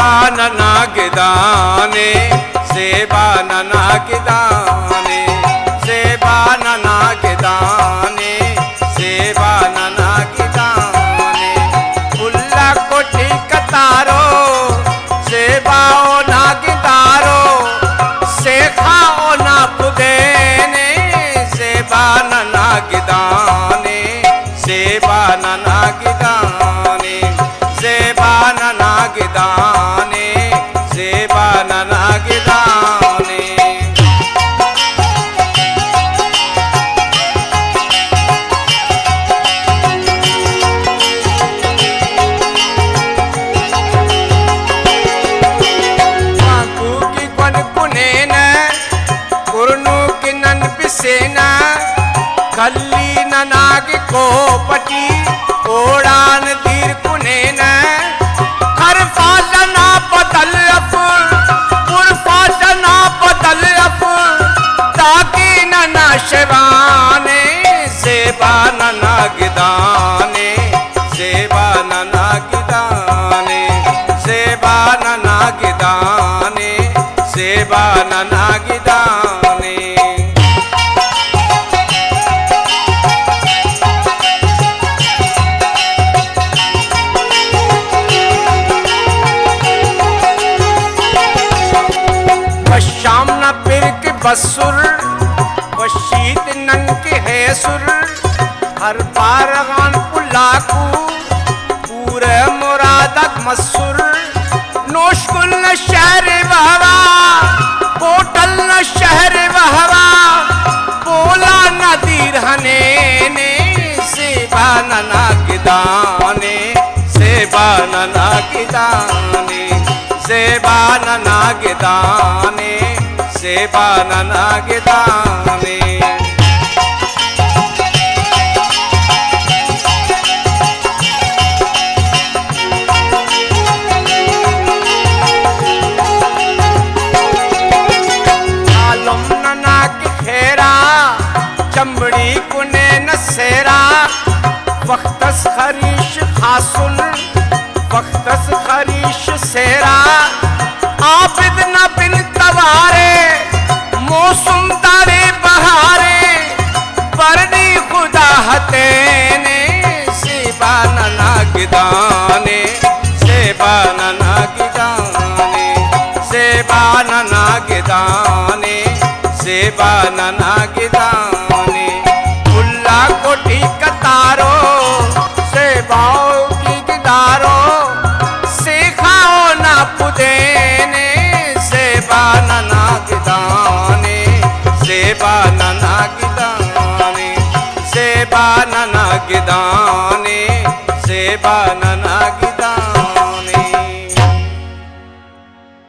नना गिदाने सेवा नना गिदाने सेवा नना गिदाने सेवा नना गिदाने उल्ला कोटी कतारो सेवाओ ना गिदारो सेखाओ ना पुदेने सेवा नना गिदाने सेवा नना गिदाने सेवा नना गिदाने सेवा नना गिदाने माकू की कन कुनेन कुरनु की नन बिसेना खल्ली ननाग को पटी ओड़ान दीर कुनेन खर फाजना बदल अफ पुर फाजना बदल अफ ताकि नना शिवाने सेवा नना गिदाने सेवा नना गिदाने सेवा नना गिदाने सेवा नना गिदाने शाम न पिर के बसुर वशीत नन के है सुर हर पारगान पुलाकू पूरे मुरादक मसुर नोशकुल न शहर वहवा बोटल न शहर वहवा बोला नदीर हने ने सेवा नना गिदाने सेवा नना गिदाने सेवा नना गिदाने सेवा नना गिदाने आलम नना की खेरा चमड़ी कुने नसेरा वक्तस खरीश खासुल वक्तस खरीश सेरा आबिद न बिन तवारे मौसम तारे बहारे बरनी खुदा हतेने सेवा नना गिदाने सेवा नना गिदाने सेवा नना गिदाने सेवा नना गिदाने उल्ला कोटी कतारो सेवाओ की गिदारो सेखाओ ना पुदेने सेवा नना गिदाने सेवा नना गिदाने सेवा नना गिदाने सेवा नना